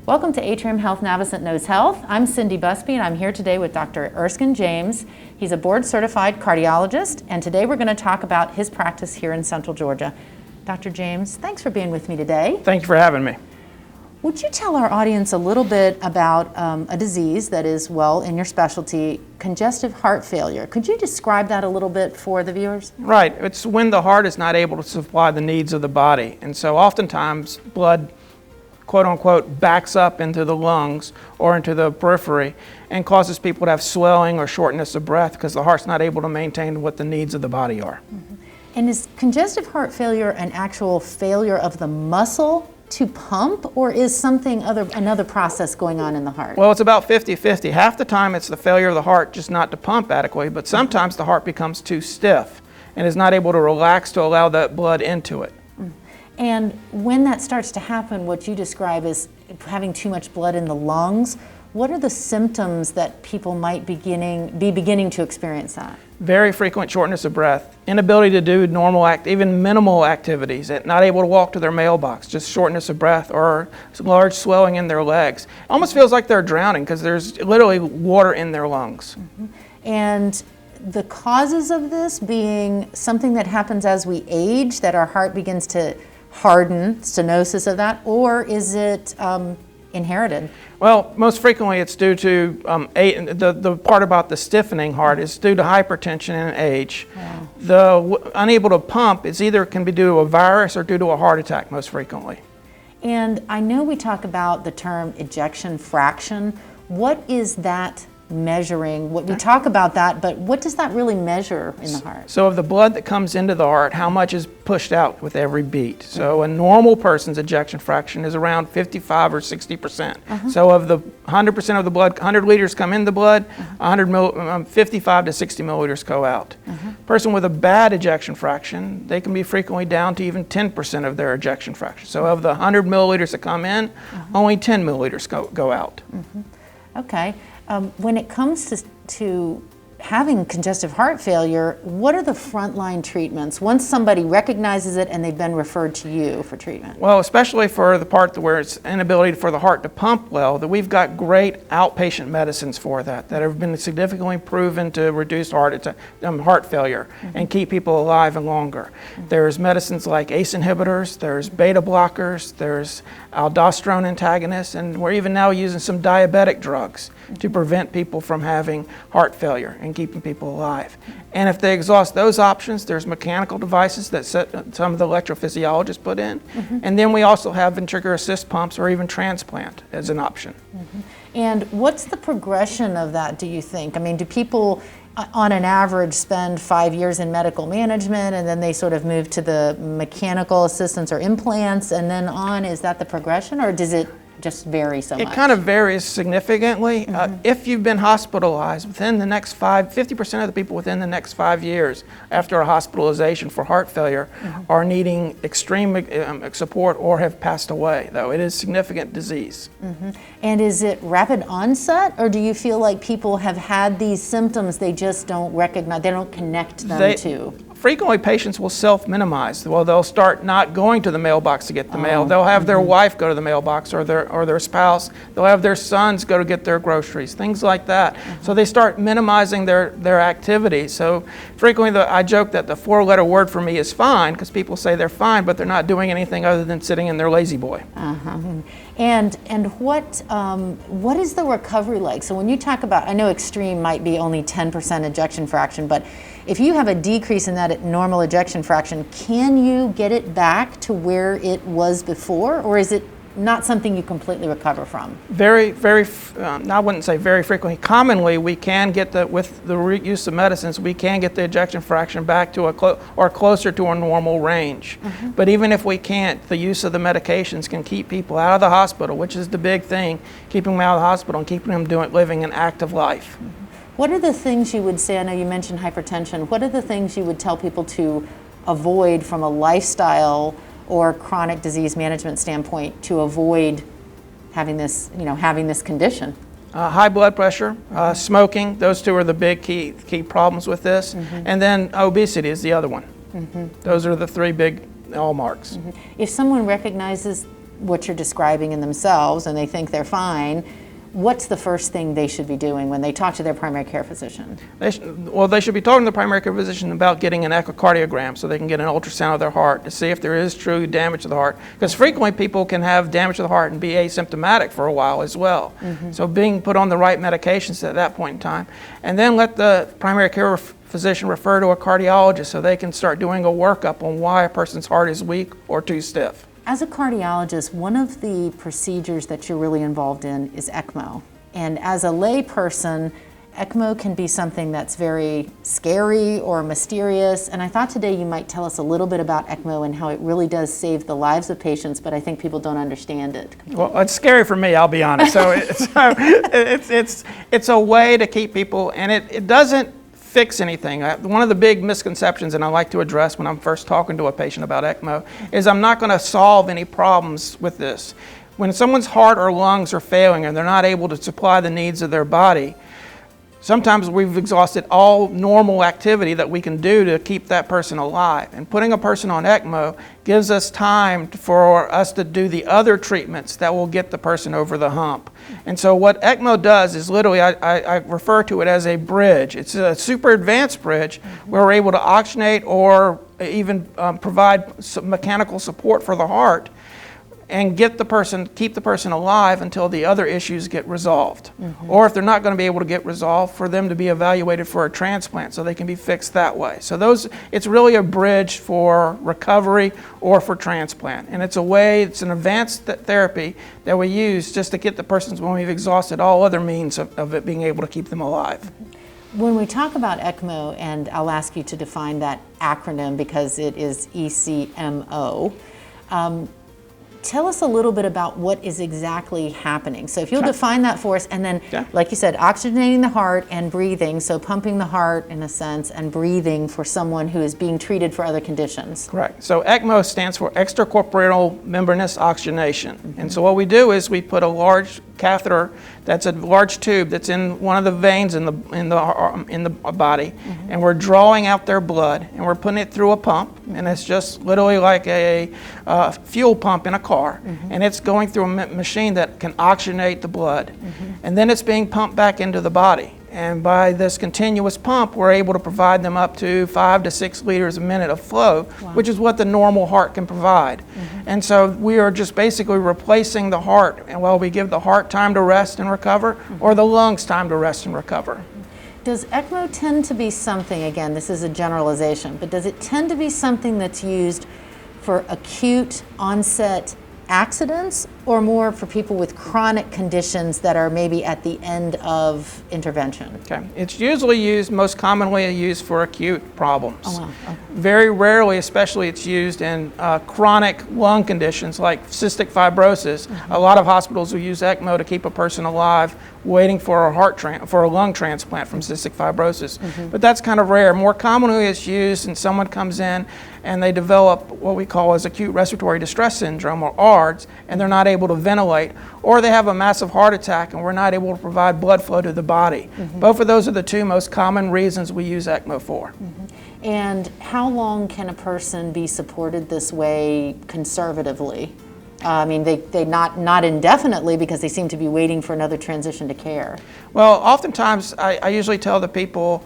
Welcome to Atrium Health Navicent Knows Health. I'm Cindy Busby, and I'm here today with Dr. Erskine James. He's a board-certified cardiologist, and today we're going to talk about his practice here in Central Georgia. Dr. James, thanks for being with me today. Thank you for having me. Would you tell our audience a little bit about a disease that is, well, in your specialty, congestive heart failure? Could you describe that a little bit for the viewers? Right. It's when the heart is not able to supply the needs of the body. And so oftentimes blood, quote unquote, backs up into the lungs or into the periphery and causes people to have swelling or shortness of breath because the heart's not able to maintain what the needs of the body are. Mm-hmm. And is congestive heart failure an actual failure of the muscle to pump, or is another process going on in the heart? Well, it's about 50-50. Half the time it's the failure of the heart just not to pump adequately, but sometimes the heart becomes too stiff and is not able to relax to allow that blood into it. And when that starts to happen, what you describe as having too much blood in the lungs, what are the symptoms that people might be beginning to experience that? Very frequent shortness of breath, inability to do normal even minimal activities, not able to walk to their mailbox, just shortness of breath or large swelling in their legs. Almost feels like they're drowning because there's literally water in their lungs. Mm-hmm. And the causes of this being something that happens as we age, that our heart begins to harden, stenosis of that, or is it inherited? Well, most frequently it's due to, the part about the stiffening heart is due to hypertension and age. Wow. The unable to pump is either can be due to a virus or due to a heart attack most frequently. And I know we talk about the term ejection fraction. What is that measuring? We talk about that, but what does that really measure in the heart? So of the blood that comes into the heart, how much is pushed out with every beat? So a normal person's ejection fraction is around 55 or 60%. So of the 100% of the blood, 100 liters come in the blood, 55 to 60 milliliters go out. Person with a bad ejection fraction, they can be frequently down to even 10% of their ejection fraction. So of the 100 milliliters that come in, only 10 milliliters go out. Okay. When it comes to having congestive heart failure, what are the frontline treatments once somebody recognizes it and they've been referred to you for treatment? Well, especially for the part where it's inability for the heart to pump well, that we've got great outpatient medicines for that have been significantly proven to reduce heart failure and keep people alive and longer. There's medicines like ACE inhibitors, there's beta blockers, there's aldosterone antagonists, and we're even now using some diabetic drugs to prevent people from having heart failure and keeping people alive. And if they exhaust those options, there's mechanical devices that some of the electrophysiologists put in. And then we also have ventricular assist pumps or even transplant as an option. And what's the progression of that, do you think? I mean, do people on an average spend 5 years in medical management and then they sort of move to the mechanical assistance or implants and then on? Is that the progression, or does it just vary so much? It kind of varies significantly. If you've been hospitalized within the next 50% of the people within the next 5 years after a hospitalization for heart failure are needing extreme support or have passed away, though it is significant disease. And is it rapid onset, or do you feel like people have had these symptoms, they just don't recognize, they don't connect them to? Frequently, patients will self-minimize. Well, they'll start not going to the mailbox to get the mail. They'll have their wife go to the mailbox or their spouse. They'll have their sons go to get their groceries, things like that. So they start minimizing their activity. So frequently, I joke that the four-letter word for me is fine, because people say they're fine, but they're not doing anything other than sitting in their lazy boy. And what is the recovery like? So when you talk about, I know extreme might be only 10% ejection fraction, but if you have a decrease in that normal ejection fraction, can you get it back to where it was before, or is it not something you completely recover from? I wouldn't say very frequently. Commonly, we can get with the use of medicines, we can get the ejection fraction back to or closer to a normal range. But even if we can't, the use of the medications can keep people out of the hospital, which is the big thing, keeping them out of the hospital and keeping them living an active life. What are the things you would say, I know you mentioned hypertension, what are the things you would tell people to avoid from a lifestyle or chronic disease management standpoint to avoid having this condition? High blood pressure, smoking, those two are the big key problems with this. And then obesity is the other one. Those are the three big hallmarks. If someone recognizes what you're describing in themselves and they think they're fine, what's the first thing they should be doing when they talk to their primary care physician? They should be talking to the primary care physician about getting an echocardiogram so they can get an ultrasound of their heart to see if there is true damage to the heart. Because frequently people can have damage to the heart and be asymptomatic for a while as well. So being put on the right medications at that point in time. And then let the primary care physician refer to a cardiologist so they can start doing a workup on why a person's heart is weak or too stiff. As a cardiologist, one of the procedures that you're really involved in is Ecmo. And as a lay person, Ecmo can be something that's very scary or mysterious. And I thought today you might tell us a little bit about Ecmo and how it really does save the lives of patients, but I think people don't understand it. Well, it's scary for me, I'll be honest. So it's a way to keep people, and it doesn't fix anything. One of the big misconceptions, and I like to address when I'm first talking to a patient about Ecmo, is I'm not going to solve any problems with this. When someone's heart or lungs are failing and they're not able to supply the needs of their body, sometimes we've exhausted all normal activity that we can do to keep that person alive. And putting a person on Ecmo gives us time for us to do the other treatments that will get the person over the hump. And so what Ecmo does is literally, I refer to it as a bridge. It's a super advanced bridge where we're able to oxygenate or even provide some mechanical support for the heart and keep the person alive until the other issues get resolved. Or if they're not going to be able to get resolved, for them to be evaluated for a transplant so they can be fixed that way. So it's really a bridge for recovery or for transplant. And it's an advanced therapy that we use just to get the person when we've exhausted all other means of it being able to keep them alive. When we talk about Ecmo, and I'll ask you to define that acronym because it is ECMO, tell us a little bit about what is exactly happening. So if you'll define that for us, and then, like you said, oxygenating the heart and breathing, so pumping the heart in a sense and breathing for someone who is being treated for other conditions. Correct. So ECMO stands for Extracorporeal Membranous Oxygenation. And so what we do is we put a large catheter, that's a large tube that's in one of the veins in the body, and we're drawing out their blood, and we're putting it through a pump, and it's just literally like a fuel pump in a car, and it's going through a machine that can oxygenate the blood, and then it's being pumped back into the body. And by this continuous pump, we're able to provide them up to 5 to 6 liters a minute of flow, which is what the normal heart can provide. And so we are just basically replacing the heart, and while we give the heart time to rest and recover, or the lungs time to rest and recover. Does Ecmo tend to be something, again, this is a generalization, but does it tend to be something that's used for acute onset accidents, or more for people with chronic conditions that are maybe at the end of intervention? Okay, it's usually most commonly used for acute problems. Oh, wow. Okay. Very rarely, especially, it's used in chronic lung conditions like cystic fibrosis. A lot of hospitals will use Ecmo to keep a person alive waiting for a lung transplant from cystic fibrosis. But that's kind of rare. More commonly it's used when someone comes in and they develop what we call as acute respiratory distress syndrome, or ARDS, and they're not able to ventilate, or they have a massive heart attack and we're not able to provide blood flow to the body. Both of those are the two most common reasons we use Ecmo for. And how long can a person be supported this way conservatively? I mean, they not indefinitely, because they seem to be waiting for another transition to care. Well, oftentimes I usually tell the people,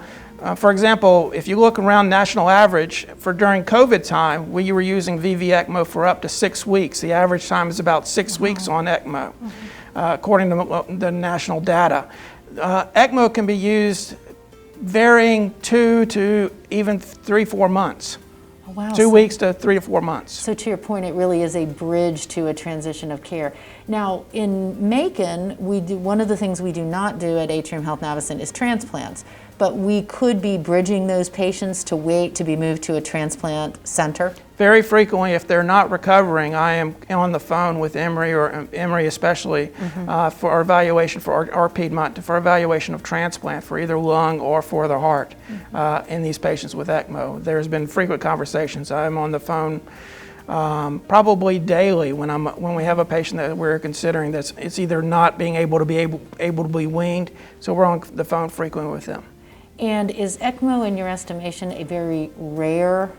for example, if you look around national average, during COVID time, we were using VV Ecmo for up to 6 weeks. The average time is about 6 weeks on Ecmo, according to the national data. Ecmo can be used varying 2 to even 3-4 months. Oh, wow. 2 weeks to 3 to 4 months. So to your point, it really is a bridge to a transition of care. Now, in Macon, one of the things we do not do at Atrium Health Navicent is transplants, but we could be bridging those patients to wait to be moved to a transplant center. Very frequently, if they're not recovering, I am on the phone with Emory, or Emory especially, for evaluation for our Piedmont, for evaluation of transplant for either lung or for the heart in these patients with Ecmo. There's been frequent conversations. I'm on the phone probably daily when we have a patient that we're considering that it's either not being able to be weaned, so we're on the phone frequently with them. And is Ecmo, in your estimation, a very rare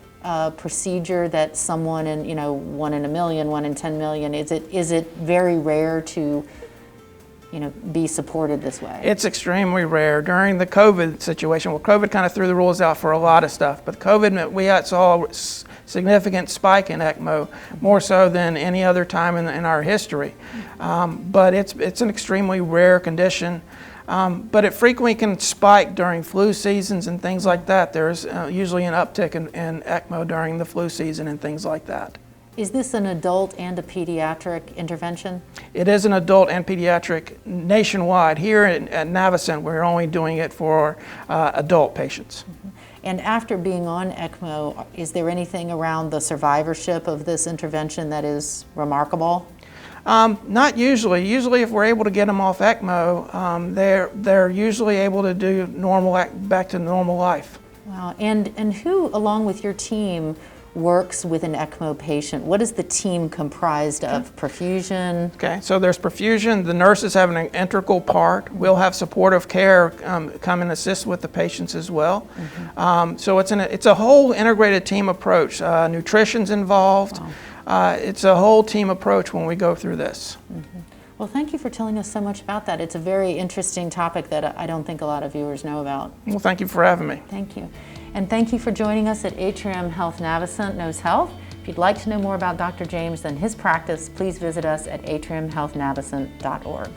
procedure that someone in, 1 in a million, 1 in 10 million, is it very rare to be supported this way? It's extremely rare. During the COVID situation, well, COVID kind of threw the rules out for a lot of stuff, but COVID, we saw a significant spike in ECMO, more so than any other time in our history. But it's an extremely rare condition. But it frequently can spike during flu seasons and things like that. There's usually an uptick in ECMO during the flu season and things like that. Is this an adult and a pediatric intervention? It is an adult and pediatric nationwide. Here at Navicent, we're only doing it for adult patients. Mm-hmm. And after being on ECMO, is there anything around the survivorship of this intervention that is remarkable? Not usually. Usually if we're able to get them off ECMO, they're usually able to do back to normal life. Wow. And who, along with your team, works with an ECMO patient? What is the team comprised of? Perfusion? Okay, so there's perfusion. The nurses have an integral part. We'll have supportive care come and assist with the patients as well. Mm-hmm. So it's a whole integrated team approach. Nutrition's involved. Wow. It's a whole team approach when we go through this. Mm-hmm. Well, thank you for telling us so much about that. It's a very interesting topic that I don't think a lot of viewers know about. Well, thank you for having me. Thank you. And thank you for joining us at Atrium Health Navicent Knows Health. If you'd like to know more about Dr. James and his practice, please visit us at atriumhealthnavicent.org.